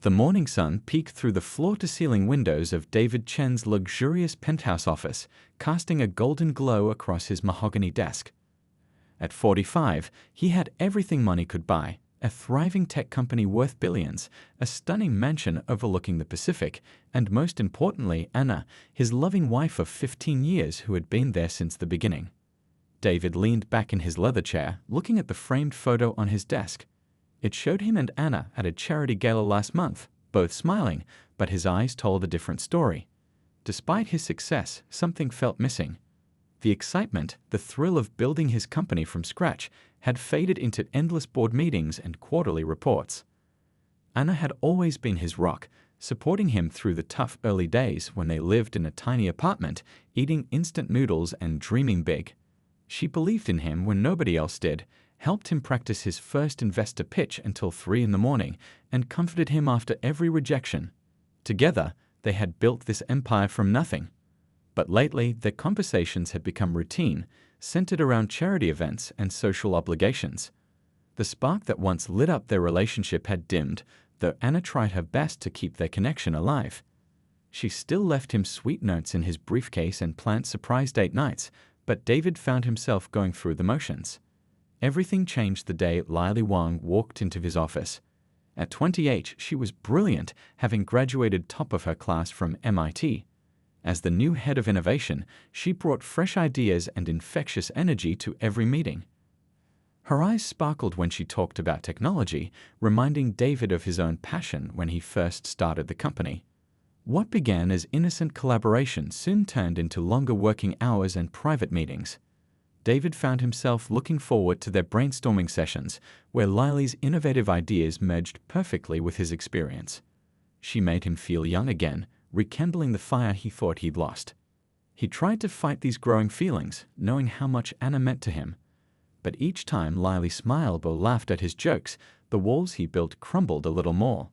The morning sun peeked through the floor-to-ceiling windows of David Chen's luxurious penthouse office, casting a golden glow across his mahogany desk. At 45, he had everything money could buy: a thriving tech company worth billions, a stunning mansion overlooking the Pacific, and most importantly, Anna, his loving wife of 15 years who had been there since the beginning. David leaned back in his leather chair, looking at the framed photo on his desk. It showed him and Anna at a charity gala last month, both smiling, but his eyes told a different story. Despite his success, something felt missing. The excitement, the thrill of building his company from scratch, had faded into endless board meetings and quarterly reports. Anna had always been his rock, supporting him through the tough early days when they lived in a tiny apartment, eating instant noodles and dreaming big. She believed in him when nobody else did, helped him practice his first investor pitch until 3 a.m, and comforted him after every rejection. Together, they had built this empire from nothing. But lately, their conversations had become routine, centered around charity events and social obligations. The spark that once lit up their relationship had dimmed, though Anna tried her best to keep their connection alive. She still left him sweet notes in his briefcase and planned surprise date nights, but David found himself going through the motions. Everything changed the day Lily Wang walked into his office. At 28, she was brilliant, having graduated top of her class from MIT. As the new head of innovation, she brought fresh ideas and infectious energy to every meeting. Her eyes sparkled when she talked about technology, reminding David of his own passion when he first started the company. What began as innocent collaboration soon turned into longer working hours and private meetings. David found himself looking forward to their brainstorming sessions, where Lily's innovative ideas merged perfectly with his experience. She made him feel young again, rekindling the fire he thought he'd lost. He tried to fight these growing feelings, knowing how much Anna meant to him. But each time Lily smiled or laughed at his jokes, the walls he built crumbled a little more.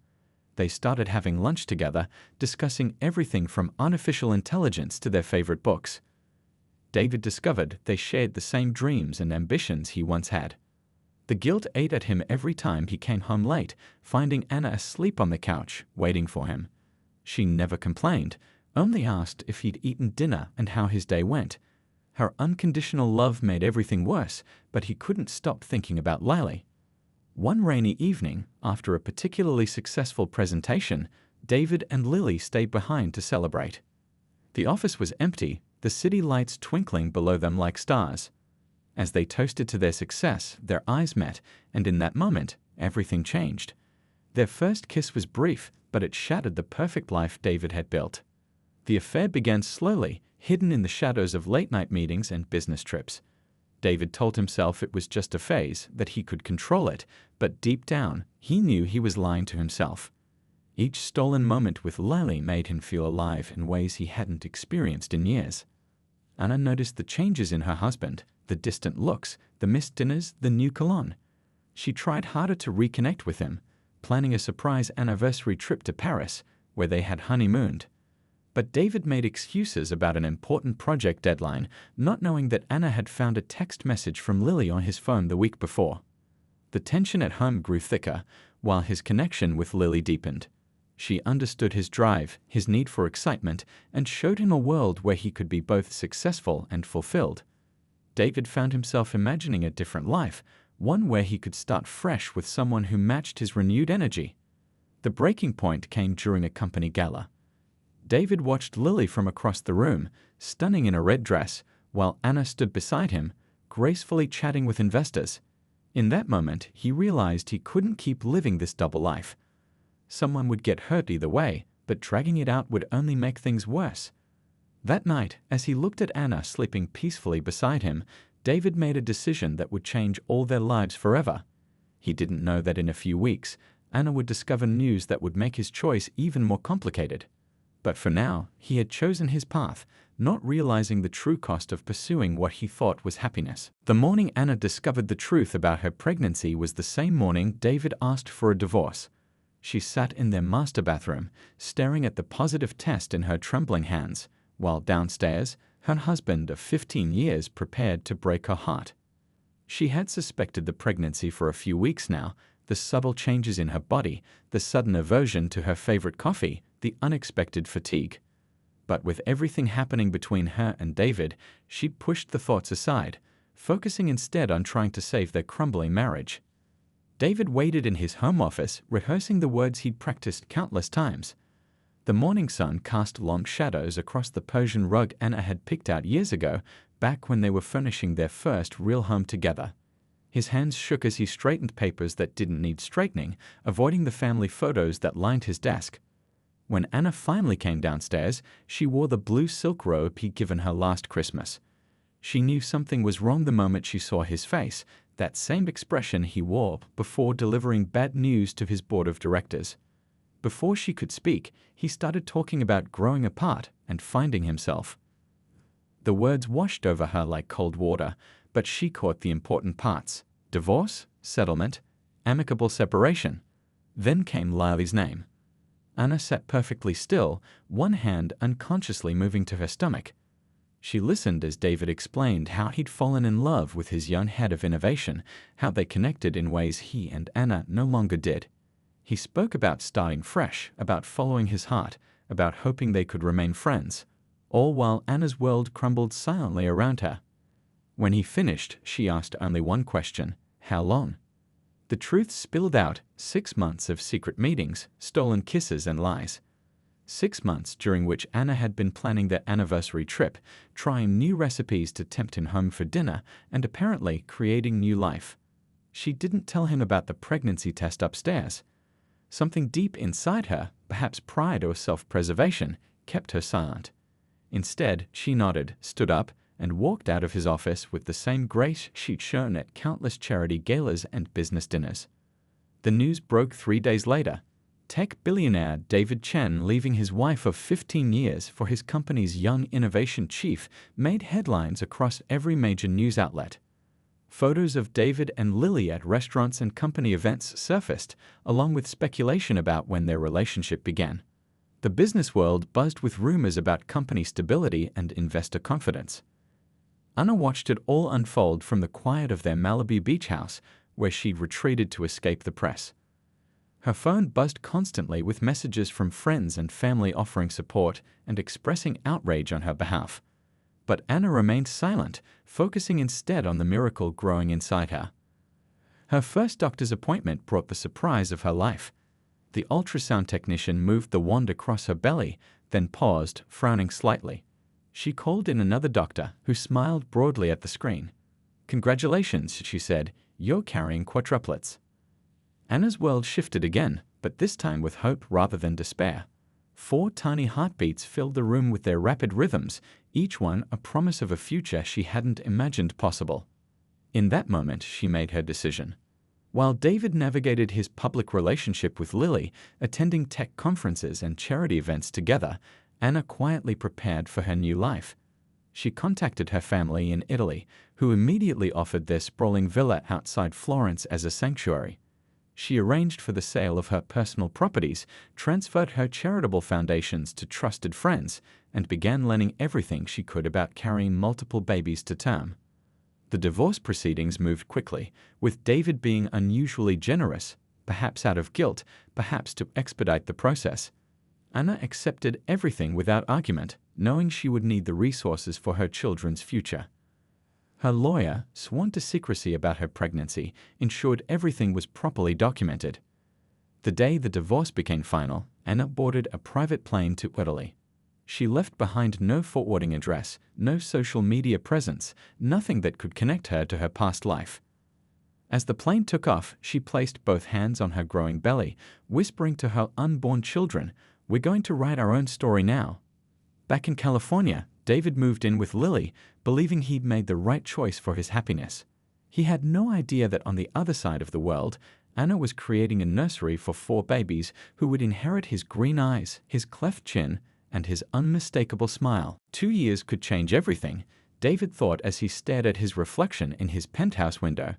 They started having lunch together, discussing everything from artificial intelligence to their favorite books. David discovered they shared the same dreams and ambitions he once had. The guilt ate at him every time he came home late, finding Anna asleep on the couch, waiting for him. She never complained, only asked if he'd eaten dinner and how his day went. Her unconditional love made everything worse, but he couldn't stop thinking about Lily. One rainy evening, after a particularly successful presentation, David and Lily stayed behind to celebrate. The office was empty, the city lights twinkling below them like stars. As they toasted to their success, their eyes met, and in that moment, everything changed. Their first kiss was brief, but it shattered the perfect life David had built. The affair began slowly, hidden in the shadows of late-night meetings and business trips. David told himself it was just a phase, that he could control it, but deep down, he knew he was lying to himself. Each stolen moment with Lily made him feel alive in ways he hadn't experienced in years. Anna noticed the changes in her husband, the distant looks, the missed dinners, the new cologne. She tried harder to reconnect with him, planning a surprise anniversary trip to Paris, where they had honeymooned. But David made excuses about an important project deadline, not knowing that Anna had found a text message from Lily on his phone the week before. The tension at home grew thicker, while his connection with Lily deepened. She understood his drive, his need for excitement, and showed him a world where he could be both successful and fulfilled. David found himself imagining a different life, one where he could start fresh with someone who matched his renewed energy. The breaking point came during a company gala. David watched Lily from across the room, stunning in a red dress, while Anna stood beside him, gracefully chatting with investors. In that moment, he realized he couldn't keep living this double life. Someone would get hurt either way, but dragging it out would only make things worse. That night, as he looked at Anna sleeping peacefully beside him, David made a decision that would change all their lives forever. He didn't know that in a few weeks, Anna would discover news that would make his choice even more complicated. But for now, he had chosen his path, not realizing the true cost of pursuing what he thought was happiness. The morning Anna discovered the truth about her pregnancy was the same morning David asked for a divorce. She sat in their master bathroom, staring at the positive test in her trembling hands, while downstairs, her husband of 15 years prepared to break her heart. She had suspected the pregnancy for a few weeks now, the subtle changes in her body, the sudden aversion to her favorite coffee, the unexpected fatigue. But with everything happening between her and David, she pushed the thoughts aside, focusing instead on trying to save their crumbling marriage. David waited in his home office, rehearsing the words he'd practiced countless times. The morning sun cast long shadows across the Persian rug Anna had picked out years ago, back when they were furnishing their first real home together. His hands shook as he straightened papers that didn't need straightening, avoiding the family photos that lined his desk. When Anna finally came downstairs, she wore the blue silk robe he'd given her last Christmas. She knew something was wrong the moment she saw his face, that same expression he wore before delivering bad news to his board of directors. Before she could speak, he started talking about growing apart and finding himself. The words washed over her like cold water, but she caught the important parts: divorce, settlement, amicable separation. Then came Lily's name. Anna sat perfectly still, one hand unconsciously moving to her stomach. She listened as David explained how he'd fallen in love with his young head of innovation, how they connected in ways he and Anna no longer did. He spoke about starting fresh, about following his heart, about hoping they could remain friends, all while Anna's world crumbled silently around her. When he finished, she asked only one question: how long? The truth spilled out: 6 months of secret meetings, stolen kisses and lies. 6 months during which Anna had been planning their anniversary trip, trying new recipes to tempt him home for dinner, and apparently creating new life. She didn't tell him about the pregnancy test upstairs. Something deep inside her, perhaps pride or self-preservation, kept her silent. Instead, she nodded, stood up, and walked out of his office with the same grace she'd shown at countless charity galas and business dinners. The news broke 3 days later. Tech billionaire David Chen, leaving his wife of 15 years for his company's young innovation chief, made headlines across every major news outlet. Photos of David and Lily at restaurants and company events surfaced, along with speculation about when their relationship began. The business world buzzed with rumors about company stability and investor confidence. Anna watched it all unfold from the quiet of their Malibu beach house, where she'd retreated to escape the press. Her phone buzzed constantly with messages from friends and family offering support and expressing outrage on her behalf. But Anna remained silent, focusing instead on the miracle growing inside her. Her first doctor's appointment brought the surprise of her life. The ultrasound technician moved the wand across her belly, then paused, frowning slightly. She called in another doctor, who smiled broadly at the screen. "Congratulations," she said, "you're carrying quadruplets." Anna's world shifted again, but this time with hope rather than despair. 4 tiny heartbeats filled the room with their rapid rhythms, each one a promise of a future she hadn't imagined possible. In that moment, she made her decision. While David navigated his public relationship with Lily, attending tech conferences and charity events together, Anna quietly prepared for her new life. She contacted her family in Italy, who immediately offered their sprawling villa outside Florence as a sanctuary. She arranged for the sale of her personal properties, transferred her charitable foundations to trusted friends, and began learning everything she could about carrying multiple babies to term. The divorce proceedings moved quickly, with David being unusually generous, perhaps out of guilt, perhaps to expedite the process. Anna accepted everything without argument, knowing she would need the resources for her children's future. Her lawyer, sworn to secrecy about her pregnancy, ensured everything was properly documented. The day the divorce became final, Anna boarded a private plane to Italy. She left behind no forwarding address, no social media presence, nothing that could connect her to her past life. As the plane took off, she placed both hands on her growing belly, whispering to her unborn children, "We're going to write our own story now." Back in California, David moved in with Lily, believing he'd made the right choice for his happiness. He had no idea that on the other side of the world, Anna was creating a nursery for 4 babies who would inherit his green eyes, his cleft chin, and his unmistakable smile. 2 years could change everything, David thought as he stared at his reflection in his penthouse window.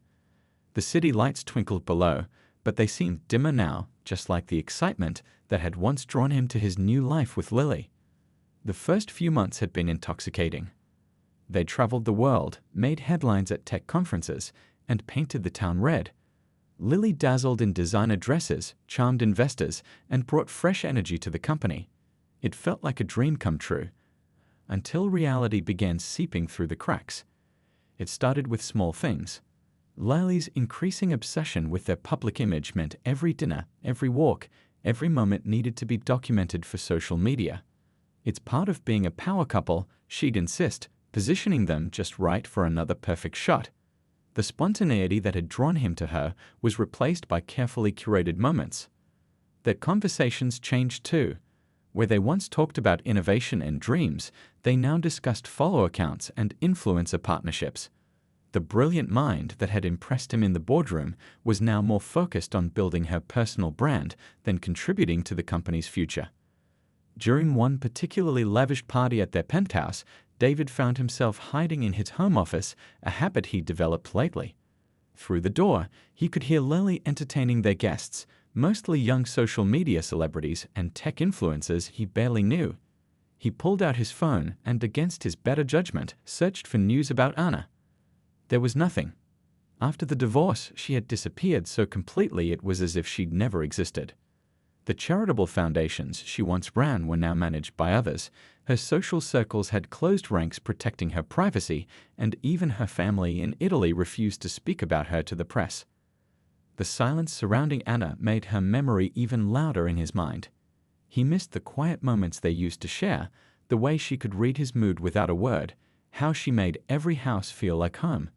The city lights twinkled below, but they seemed dimmer now, just like the excitement that had once drawn him to his new life with Lily. The first few months had been intoxicating. They traveled the world, made headlines at tech conferences, and painted the town red. Lily dazzled in designer dresses, charmed investors, and brought fresh energy to the company. It felt like a dream come true, until reality began seeping through the cracks. It started with small things. Lily's increasing obsession with their public image meant every dinner, every walk, every moment needed to be documented for social media. It's part of being a power couple, she'd insist, positioning them just right for another perfect shot. The spontaneity that had drawn him to her was replaced by carefully curated moments. Their conversations changed too. Where they once talked about innovation and dreams, they now discussed follow accounts and influencer partnerships. The brilliant mind that had impressed him in the boardroom was now more focused on building her personal brand than contributing to the company's future. During one particularly lavish party at their penthouse, David found himself hiding in his home office, a habit he'd developed lately. Through the door, he could hear Lily entertaining their guests, mostly young social media celebrities and tech influencers he barely knew. He pulled out his phone and, against his better judgment, searched for news about Anna. There was nothing. After the divorce, she had disappeared so completely it was as if she'd never existed. The charitable foundations she once ran were now managed by others. Her social circles had closed ranks protecting her privacy, and even her family in Italy refused to speak about her to the press. The silence surrounding Anna made her memory even louder in his mind. He missed the quiet moments they used to share, the way she could read his mood without a word, how she made every house feel like home.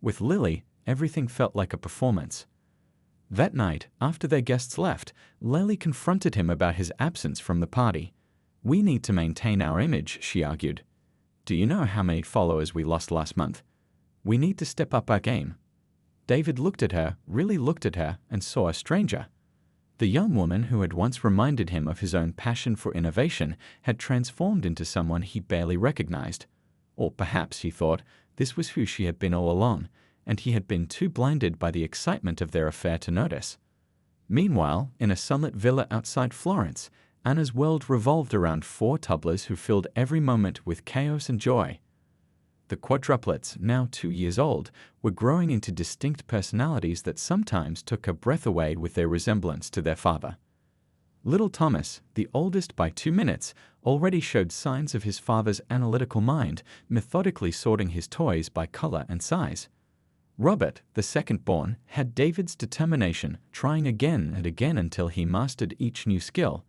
With Lily, everything felt like a performance. That night, after their guests left, Lily confronted him about his absence from the party. "We need to maintain our image," she argued. "Do you know how many followers we lost last month? We need to step up our game." David looked at her, really looked at her, and saw a stranger. The young woman who had once reminded him of his own passion for innovation had transformed into someone he barely recognized. Or perhaps, he thought, this was who she had been all along, and he had been too blinded by the excitement of their affair to notice. Meanwhile, in a sunlit villa outside Florence, Anna's world revolved around 4 toddlers who filled every moment with chaos and joy. The Quadruplets, now 2 years old, were growing into distinct personalities that sometimes took her breath away with their resemblance to their father. Little Thomas, the oldest by 2 minutes, already showed signs of his father's analytical mind, methodically sorting his toys by color and size. Robert, the second-born, had David's determination, trying again and again until he mastered each new skill.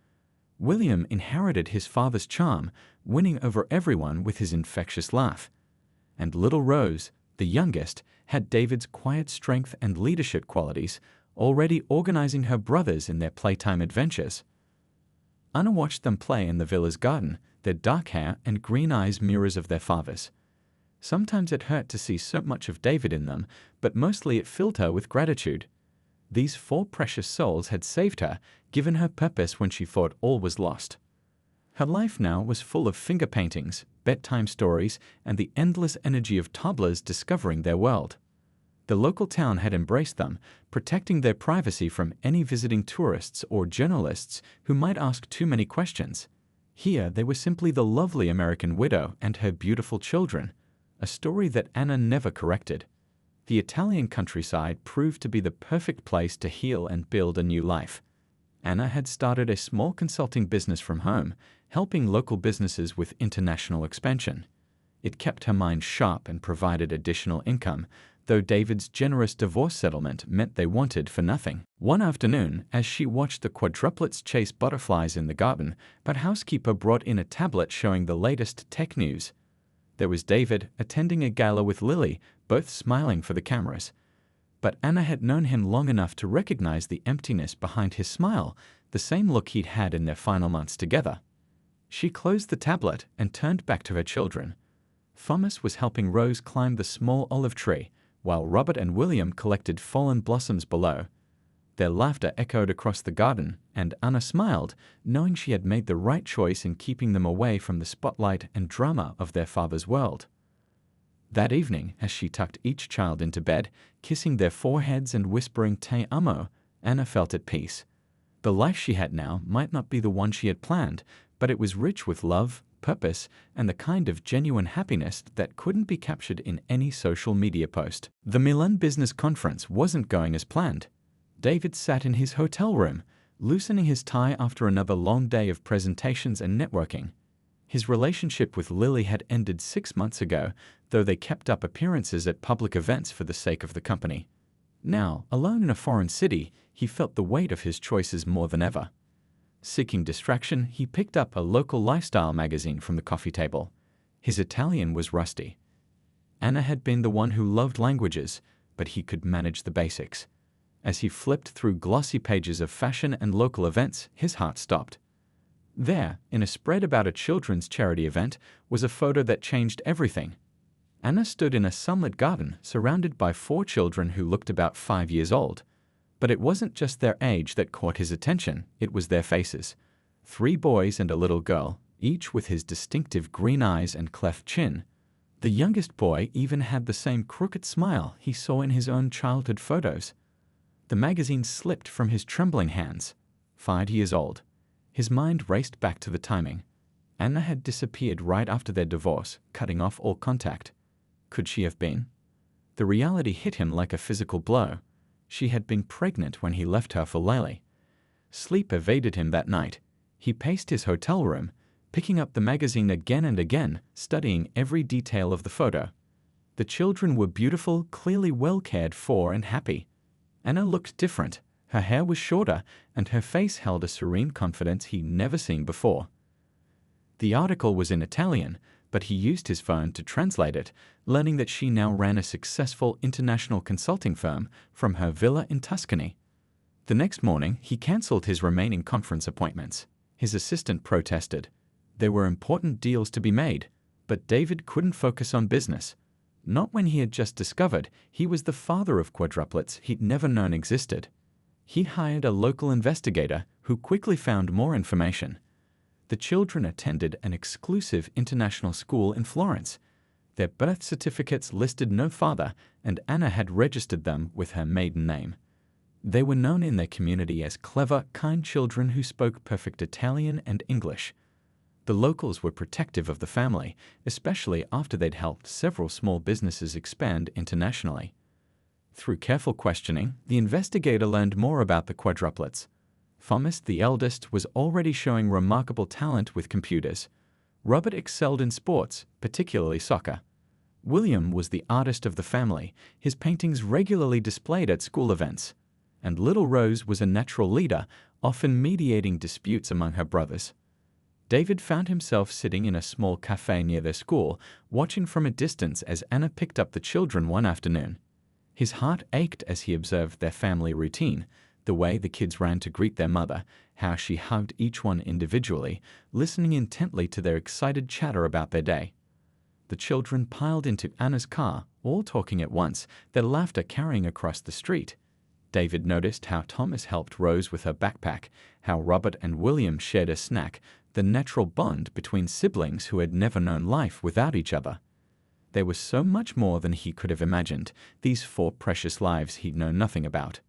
William inherited his father's charm, winning over everyone with his infectious laugh. And little Rose, the youngest, had David's quiet strength and leadership qualities, already organizing her brothers in their playtime adventures. Anna watched them play in the villa's garden, their dark hair and green eyes mirrors of their father's. Sometimes it hurt to see so much of David in them, but mostly it filled her with gratitude. These 4 precious souls had saved her, given her purpose when she thought all was lost. Her life now was full of finger paintings, bedtime stories, and the endless energy of toddlers discovering their world. The local town had embraced them, protecting their privacy from any visiting tourists or journalists who might ask too many questions. Here they were simply the lovely American widow and her beautiful children, a story that Anna never corrected. The Italian countryside proved to be the perfect place to heal and build a new life. Anna had started a small consulting business from home, helping local businesses with international expansion. It kept her mind sharp and provided additional income, though David's generous divorce settlement meant they wanted for nothing. One afternoon, as she watched the Quadruplets chase butterflies in the garden, her housekeeper brought in a tablet showing the latest tech news. There was David attending a gala with Lily, both smiling for the cameras. But Anna had known him long enough to recognize the emptiness behind his smile, the same look he'd had in their final months together. She closed the tablet and turned back to her children. Thomas was helping Rose climb the small olive tree, while Robert and William collected fallen blossoms below. Their laughter echoed across the garden, and Anna smiled, knowing she had made the right choice in keeping them away from the spotlight and drama of their father's world. That evening, as she tucked each child into bed, kissing their foreheads and whispering "Te amo," Anna felt at peace. The life she had now might not be the one she had planned, but it was rich with love, purpose, and the kind of genuine happiness that couldn't be captured in any social media post. The Milan Business Conference wasn't going as planned. David sat in his hotel room, loosening his tie after another long day of presentations and networking. His relationship with Lily had ended 6 months ago, though they kept up appearances at public events for the sake of the company. Now, alone in a foreign city, he felt the weight of his choices more than ever. Seeking distraction, he picked up a local lifestyle magazine from the coffee table. His Italian was rusty. Anna had been the one who loved languages, but he could manage the basics. As he flipped through glossy pages of fashion and local events, his heart stopped. There, in a spread about a children's charity event, was a photo that changed everything. Anna stood in a sunlit garden surrounded by 4 children who looked about 5 years old. But it wasn't just their age that caught his attention, it was their faces. 3 boys and a little girl, each with his distinctive green eyes and cleft chin. The youngest boy even had the same crooked smile he saw in his own childhood photos. The magazine slipped from his trembling hands. 5 years old. His mind raced back to the timing. Anna had disappeared right after their divorce, cutting off all contact. Could she have been? The reality hit him like a physical blow. She had been pregnant when he left her for Lily. Sleep evaded him that night. He paced his hotel room, picking up the magazine again and again, studying every detail of the photo. The children were beautiful, clearly well cared for and happy. Anna looked different. Her hair was shorter, and her face held a serene confidence he'd never seen before. The article was in Italian, but he used his phone to translate it, learning that she now ran a successful international consulting firm from her villa in Tuscany. The next morning, he cancelled his remaining conference appointments. His assistant protested. There were important deals to be made, but David couldn't focus on business. Not when he had just discovered he was the father of quadruplets he'd never known existed. He hired a local investigator who quickly found more information. The children attended an exclusive international school in Florence. Their birth certificates listed no father, and Anna had registered them with her maiden name. They were known in their community as clever, kind children who spoke perfect Italian and English. The locals were protective of the family, especially after they'd helped several small businesses expand internationally. Through careful questioning, the investigator learned more about the quadruplets. Thomas, the eldest, was already showing remarkable talent with computers. Robert excelled in sports, particularly soccer. William was the artist of the family, his paintings regularly displayed at school events. And little Rose was a natural leader, often mediating disputes among her brothers. David found himself sitting in a small cafe near their school, watching from a distance as Anna picked up the children one afternoon. His heart ached as he observed their family routine, the way the kids ran to greet their mother, how she hugged each one individually, listening intently to their excited chatter about their day. The children piled into Anna's car, all talking at once, their laughter carrying across the street. David noticed how Thomas helped Rose with her backpack, how Robert and William shared a snack, the natural bond between siblings who had never known life without each other. There was so much more than he could have imagined, these 4 precious lives he'd known nothing about.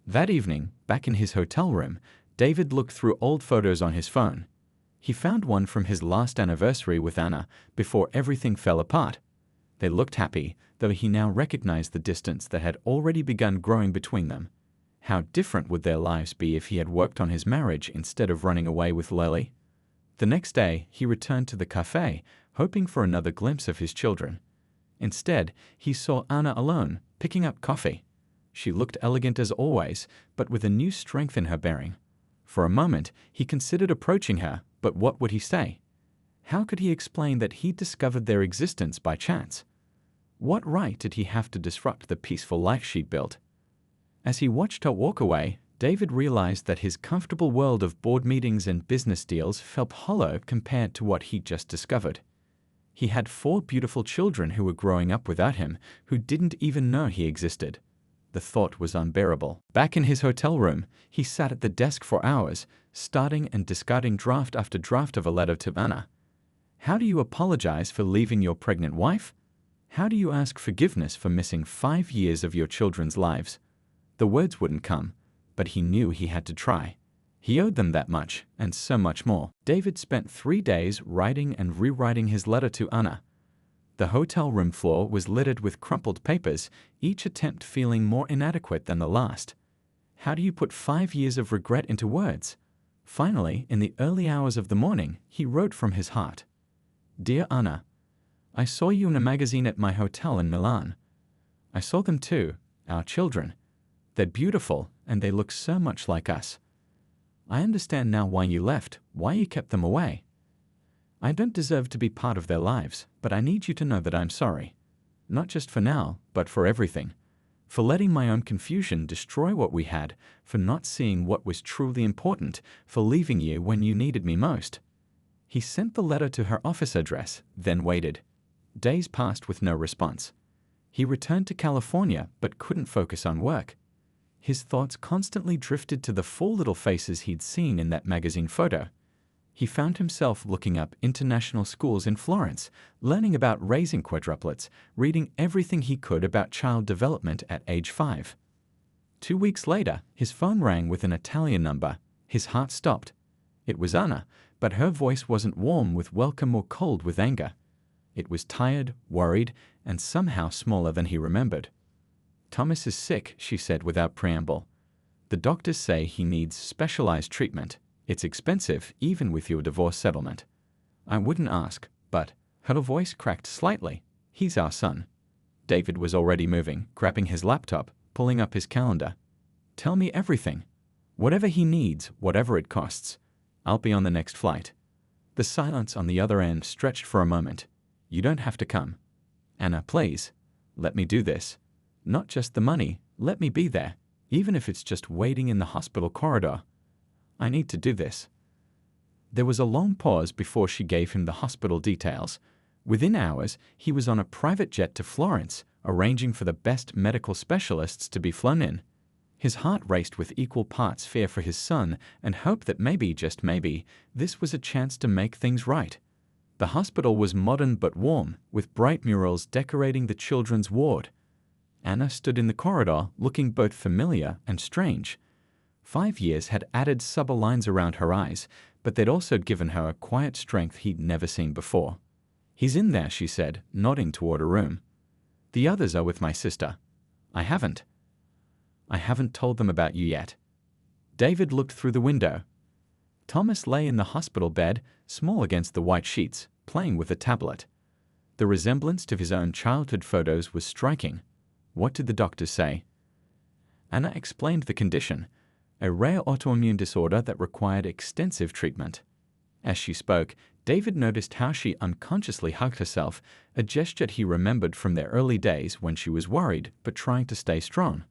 That evening, back in his hotel room, David looked through old photos on his phone. He found one from his last anniversary with Anna, before everything fell apart. They looked happy, though he now recognized the distance that had already begun growing between them. How different would their lives be if he had worked on his marriage instead of running away with Lily? The next day, he returned to the cafe, hoping for another glimpse of his children. Instead, he saw Anna alone, picking up coffee. She looked elegant as always, but with a new strength in her bearing. For a moment, he considered approaching her, but what would he say? How could he explain that he'd discovered their existence by chance? What right did he have to disrupt the peaceful life she'd built? As he watched her walk away, David realized that his comfortable world of board meetings and business deals felt hollow compared to what he'd just discovered. He had 4 beautiful children who were growing up without him, who didn't even know he existed. The thought was unbearable. Back in his hotel room, he sat at the desk for hours, starting and discarding draft after draft of a letter to Anna. How do you apologize for leaving your pregnant wife? How do you ask forgiveness for missing 5 years of your children's lives? The words wouldn't come, but he knew he had to try. He owed them that much, and so much more. David spent 3 days writing and rewriting his letter to Anna. The hotel room floor was littered with crumpled papers, each attempt feeling more inadequate than the last. How do you put 5 years of regret into words? Finally, in the early hours of the morning, he wrote from his heart. Dear Anna, I saw you in a magazine at my hotel in Milan. I saw them too, our children. They're beautiful, and they look so much like us. I understand now why you left, why you kept them away. I don't deserve to be part of their lives, but I need you to know that I'm sorry. Not just for now, but for everything. For letting my own confusion destroy what we had, for not seeing what was truly important, for leaving you when you needed me most. He sent the letter to her office address, then waited. Days passed with no response. He returned to California but couldn't focus on work. His thoughts constantly drifted to the 4 little faces he'd seen in that magazine photo. He found himself looking up international schools in Florence, learning about raising quadruplets, reading everything he could about child development at age 5. 2 weeks later, his phone rang with an Italian number. His heart stopped. It was Anna, but her voice wasn't warm with welcome or cold with anger. It was tired, worried, and somehow smaller than he remembered. Thomas is sick, she said without preamble. The doctors say he needs specialized treatment. It's expensive, even with your divorce settlement. I wouldn't ask, but her voice cracked slightly. He's our son. David was already moving, grabbing his laptop, pulling up his calendar. Tell me everything. Whatever he needs, whatever it costs. I'll be on the next flight. The silence on the other end stretched for a moment. You don't have to come. Anna, please. Let me do this. Not just the money, let me be there, even if it's just waiting in the hospital corridor. I need to do this. There was a long pause before she gave him the hospital details. Within hours, he was on a private jet to Florence, arranging for the best medical specialists to be flown in. His heart raced with equal parts fear for his son and hope that maybe, just maybe, this was a chance to make things right. The hospital was modern but warm, with bright murals decorating the children's ward. Anna stood in the corridor, looking both familiar and strange. 5 years had added subtle lines around her eyes, but they'd also given her a quiet strength he'd never seen before. He's in there, she said, nodding toward a room. The others are with my sister. I haven't told them about you yet. David looked through the window. Thomas lay in the hospital bed, small against the white sheets, playing with a tablet. The resemblance to his own childhood photos was striking. What did the doctors say? Anna explained the condition, a rare autoimmune disorder that required extensive treatment. As she spoke, David noticed how she unconsciously hugged herself, a gesture he remembered from their early days when she was worried but trying to stay strong.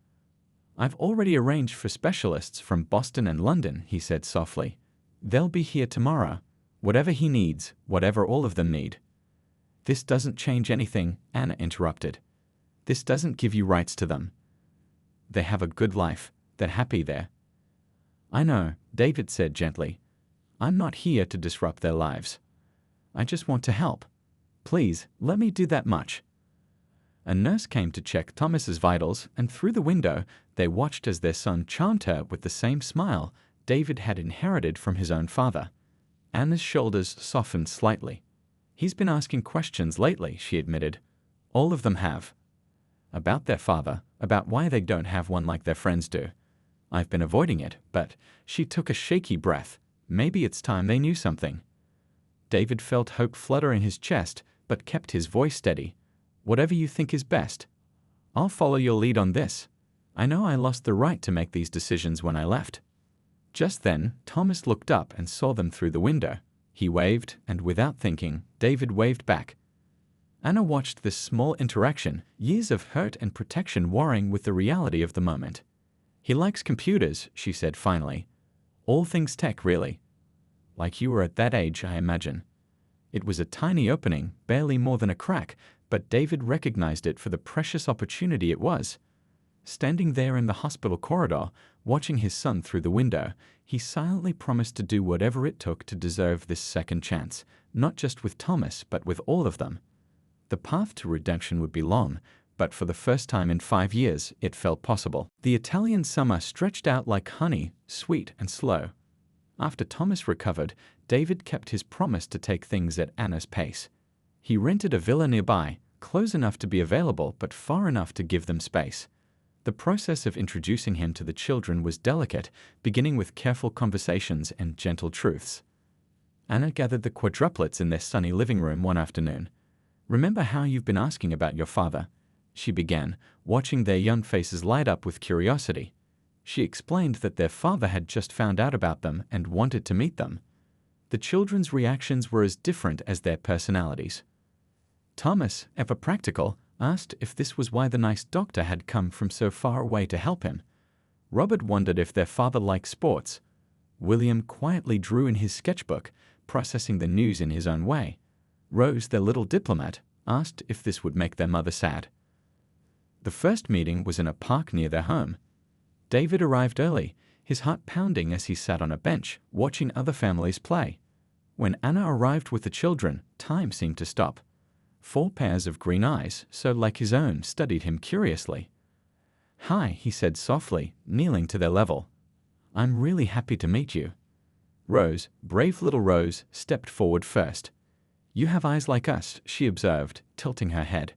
I've already arranged for specialists from Boston and London, he said softly. They'll be here tomorrow. Whatever he needs, whatever all of them need. This doesn't change anything, Anna interrupted. This doesn't give you rights to them. They have a good life. They're happy there. I know, David said gently. I'm not here to disrupt their lives. I just want to help. Please, let me do that much. A nurse came to check Thomas's vitals, and through the window, they watched as their son charmed her with the same smile David had inherited from his own father. Anna's shoulders softened slightly. He's been asking questions lately, she admitted. All of them have. About their father, about why they don't have one like their friends do. I've been avoiding it, but she took a shaky breath. Maybe it's time they knew something. David felt hope flutter in his chest, but kept his voice steady. Whatever you think is best. I'll follow your lead on this. I know I lost the right to make these decisions when I left. Just then, Thomas looked up and saw them through the window. He waved, and without thinking, David waved back. Anna watched this small interaction, years of hurt and protection warring with the reality of the moment. He likes computers, she said finally. All things tech, really. Like you were at that age, I imagine. It was a tiny opening, barely more than a crack, but David recognized it for the precious opportunity it was. Standing there in the hospital corridor, watching his son through the window, he silently promised to do whatever it took to deserve this second chance, not just with Thomas, but with all of them. The path to redemption would be long, but for the first time in 5 years, it felt possible. The Italian summer stretched out like honey, sweet and slow. After Thomas recovered, David kept his promise to take things at Anna's pace. He rented a villa nearby, close enough to be available but far enough to give them space. The process of introducing him to the children was delicate, beginning with careful conversations and gentle truths. Anna gathered the quadruplets in their sunny living room one afternoon. "Remember how you've been asking about your father?" she began, watching their young faces light up with curiosity. She explained that their father had just found out about them and wanted to meet them. The children's reactions were as different as their personalities. Thomas, ever practical, asked if this was why the nice doctor had come from so far away to help him. Robert wondered if their father liked sports. William quietly drew in his sketchbook, processing the news in his own way. Rose, their little diplomat, asked if this would make their mother sad. The first meeting was in a park near their home. David arrived early, his heart pounding as he sat on a bench, watching other families play. When Anna arrived with the children, time seemed to stop. 4 pairs of green eyes, so like his own, studied him curiously. "Hi," he said softly, kneeling to their level. "I'm really happy to meet you." Rose, brave little Rose, stepped forward first. "You have eyes like us," she observed, tilting her head.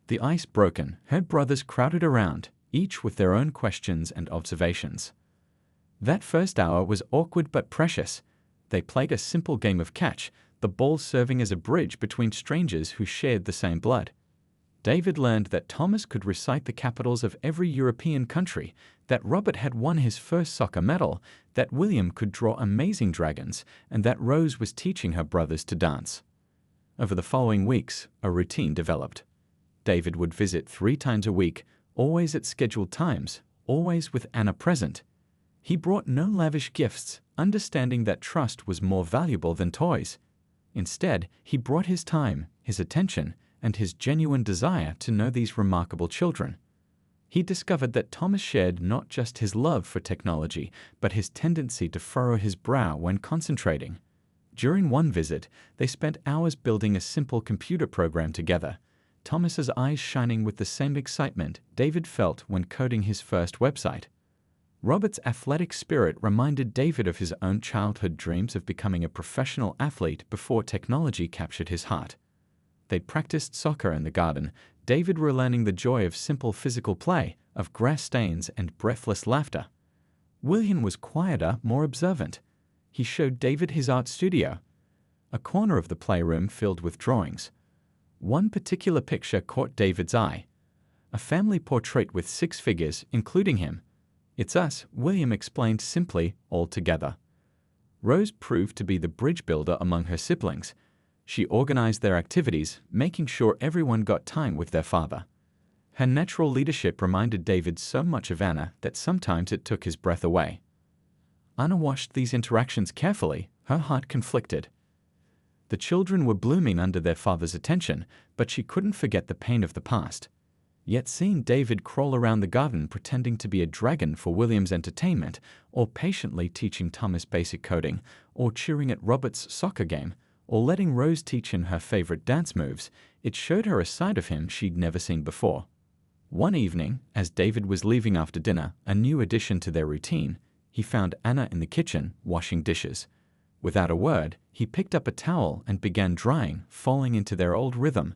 The ice broken, her brothers crowded around, each with their own questions and observations. That first hour was awkward but precious. They played a simple game of catch, the ball serving as a bridge between strangers who shared the same blood. David learned that Thomas could recite the capitals of every European country, that Robert had won his first soccer medal, that William could draw amazing dragons, and that Rose was teaching her brothers to dance. Over the following weeks, a routine developed. David would visit 3 times a week, always at scheduled times, always with Anna present. He brought no lavish gifts, understanding that trust was more valuable than toys. Instead, he brought his time, his attention, and his genuine desire to know these remarkable children. He discovered that Thomas shared not just his love for technology, but his tendency to furrow his brow when concentrating. During one visit, they spent hours building a simple computer program together, Thomas's eyes shining with the same excitement David felt when coding his first website. Robert's athletic spirit reminded David of his own childhood dreams of becoming a professional athlete before technology captured his heart. They'd practiced soccer in the garden, David relearning the joy of simple physical play, of grass stains and breathless laughter. William was quieter, more observant. He showed David his art studio, a corner of the playroom filled with drawings. One particular picture caught David's eye, a family portrait with 6 figures, including him. "It's us," William explained simply, all together. Rose proved to be the bridge builder among her siblings. She organized their activities, making sure everyone got time with their father. Her natural leadership reminded David so much of Anna that sometimes it took his breath away. Anna watched these interactions carefully, her heart conflicted. The children were blooming under their father's attention, but she couldn't forget the pain of the past. Yet seeing David crawl around the garden pretending to be a dragon for William's entertainment, or patiently teaching Thomas basic coding, or cheering at Robert's soccer game, or letting Rose teach him her favorite dance moves, it showed her a side of him she'd never seen before. One evening, as David was leaving after dinner, a new addition to their routine, he found Anna in the kitchen, washing dishes. Without a word, he picked up a towel and began drying, falling into their old rhythm.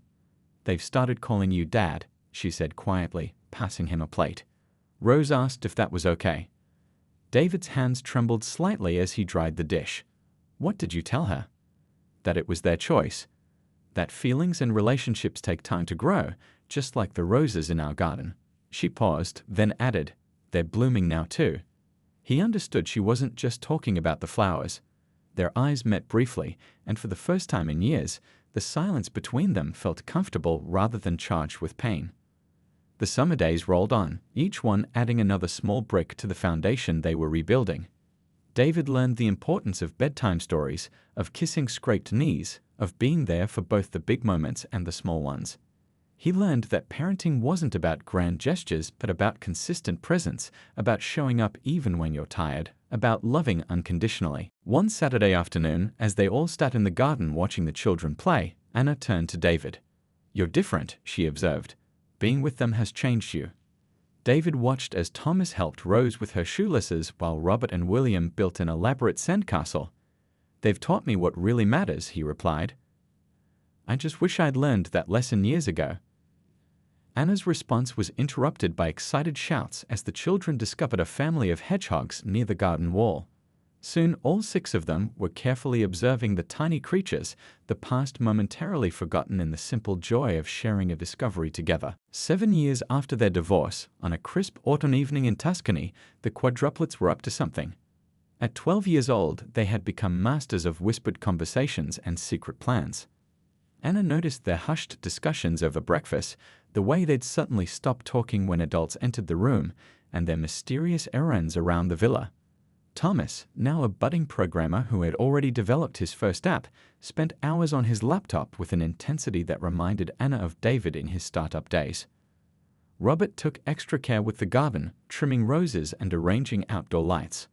"They've started calling you Dad," she said quietly, passing him a plate. Rose asked if that was okay. David's hands trembled slightly as he dried the dish. What did you tell her? That it was their choice. That feelings and relationships take time to grow, just like the roses in our garden. She paused, then added, "They're blooming now too." He understood she wasn't just talking about the flowers. Their eyes met briefly, and for the first time in years, the silence between them felt comfortable rather than charged with pain. The summer days rolled on, each one adding another small brick to the foundation they were rebuilding. David learned the importance of bedtime stories, of kissing scraped knees, of being there for both the big moments and the small ones. He learned that parenting wasn't about grand gestures, but about consistent presence, about showing up even when you're tired, about loving unconditionally. One Saturday afternoon, as they all sat in the garden watching the children play, Anna turned to David. "You're different," she observed. "Being with them has changed you." David watched as Thomas helped Rose with her shoelaces while Robert and William built an elaborate sandcastle. "They've taught me what really matters," he replied. "I just wish I'd learned that lesson years ago." Anna's response was interrupted by excited shouts as the children discovered a family of hedgehogs near the garden wall. Soon all 6 of them were carefully observing the tiny creatures, the past momentarily forgotten in the simple joy of sharing a discovery together. 7 years after their divorce, on a crisp autumn evening in Tuscany, the quadruplets were up to something. At 12 years old, they had become masters of whispered conversations and secret plans. Anna noticed their hushed discussions over breakfast, the way they'd suddenly stop talking when adults entered the room, and their mysterious errands around the villa. Thomas, now a budding programmer who had already developed his first app, spent hours on his laptop with an intensity that reminded Anna of David in his startup days. Robert took extra care with the garden, trimming roses and arranging outdoor lights.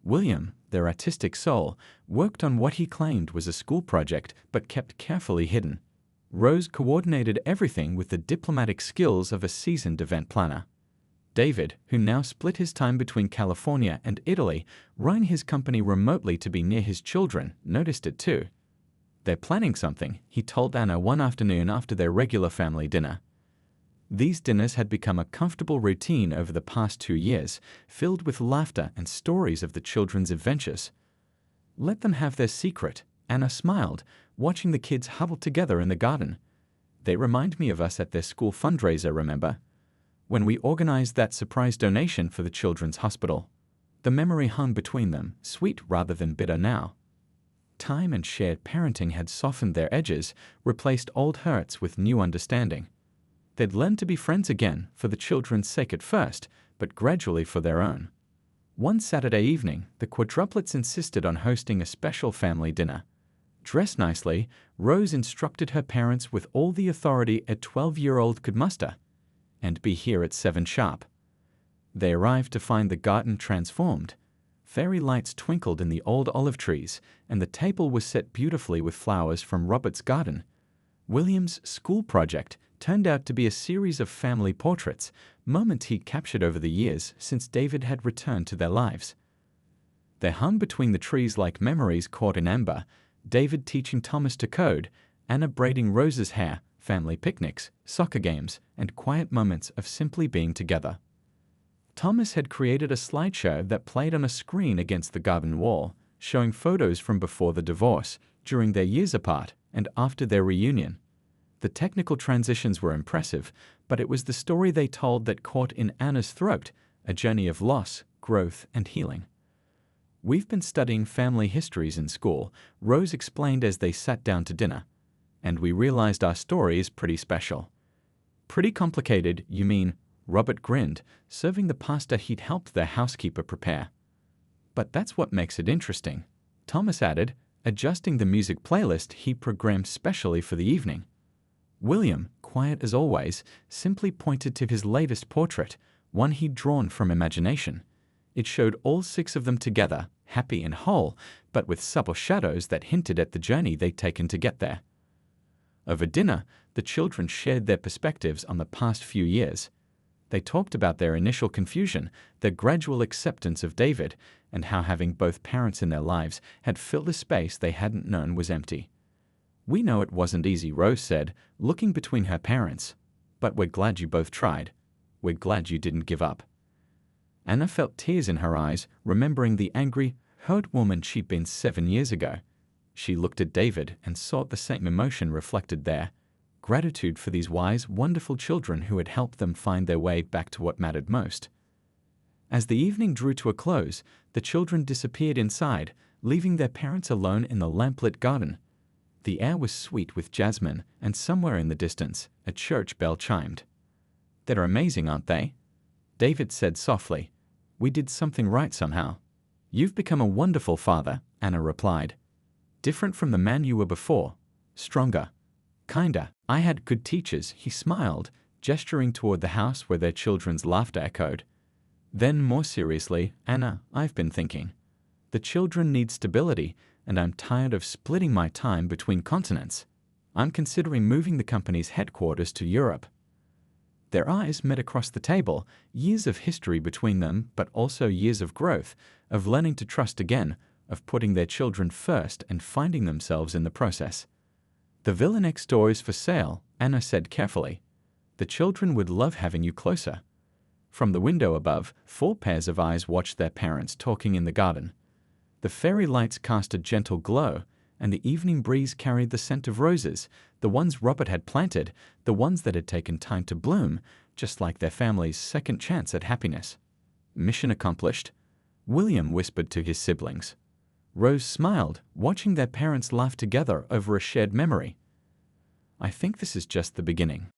William, their artistic soul, worked on what he claimed was a school project but kept carefully hidden. Rose coordinated everything with the diplomatic skills of a seasoned event planner. David, who now split his time between California and Italy, running his company remotely to be near his children, noticed it too. "They're planning something," he told Anna one afternoon after their regular family dinner. These dinners had become a comfortable routine over the past 2 years, filled with laughter and stories of the children's adventures. "Let them have their secret," Anna smiled, watching the kids huddle together in the garden. "They remind me of us at their school fundraiser, remember? When we organized that surprise donation for the children's hospital." The memory hung between them, sweet rather than bitter now. Time and shared parenting had softened their edges, replaced old hurts with new understanding. They'd learned to be friends again, for the children's sake at first, but gradually for their own. One Saturday evening, the quadruplets insisted on hosting a special family dinner. Dressed nicely, Rose instructed her parents with all the authority a 12-year-old could muster, and be here at 7 sharp. They arrived to find the garden transformed. Fairy lights twinkled in the old olive trees, and the table was set beautifully with flowers from Robert's garden. William's school project turned out to be a series of family portraits, moments he'd captured over the years since David had returned to their lives. They hung between the trees like memories caught in amber, David teaching Thomas to code, Anna braiding Rose's hair, family picnics, soccer games, and quiet moments of simply being together. Thomas had created a slideshow that played on a screen against the garden wall, showing photos from before the divorce, during their years apart, and after their reunion. The technical transitions were impressive, but it was the story they told that caught in Anna's throat, a journey of loss, growth, and healing. "We've been studying family histories in school," Rose explained as they sat down to dinner. "And we realized our story is pretty special." "Pretty complicated, you mean?" Robert grinned, serving the pasta he'd helped their housekeeper prepare. "But that's what makes it interesting," Thomas added, adjusting the music playlist he programmed specially for the evening. William, quiet as always, simply pointed to his latest portrait, one he'd drawn from imagination. It showed all 6 of them together, happy and whole, but with subtle shadows that hinted at the journey they'd taken to get there. Over dinner, the children shared their perspectives on the past few years. They talked about their initial confusion, their gradual acceptance of David, and how having both parents in their lives had filled a space they hadn't known was empty. "We know it wasn't easy," Rose said, looking between her parents. "But we're glad you both tried. We're glad you didn't give up." Anna felt tears in her eyes, remembering the angry, hurt woman she'd been 7 years ago. She looked at David and saw the same emotion reflected there. Gratitude for these wise, wonderful children who had helped them find their way back to what mattered most. As the evening drew to a close, the children disappeared inside, leaving their parents alone in the lamplit garden. The air was sweet with jasmine, and somewhere in the distance, a church bell chimed. "They're amazing, aren't they?" David said softly. "We did something right somehow." "You've become a wonderful father," Anna replied. "Different from the man you were before. Stronger. Kinder. I had good teachers," he smiled, gesturing toward the house where their children's laughter echoed. Then, more seriously, "Anna, I've been thinking. The children need stability, and I'm tired of splitting my time between continents. I'm considering moving the company's headquarters to Europe." Their eyes met across the table, years of history between them, but also years of growth, of learning to trust again, of putting their children first and finding themselves in the process. "The villa next door is for sale," Anna said carefully. The children would love having you closer. From the window above, 4 pairs of eyes watched their parents talking in the garden. The fairy lights cast a gentle glow, and the evening breeze carried the scent of roses, the ones Robert had planted, the ones that had taken time to bloom, just like their family's second chance at happiness. Mission accomplished, William whispered to his siblings. Rose smiled, watching their parents laugh together over a shared memory. I think this is just the beginning.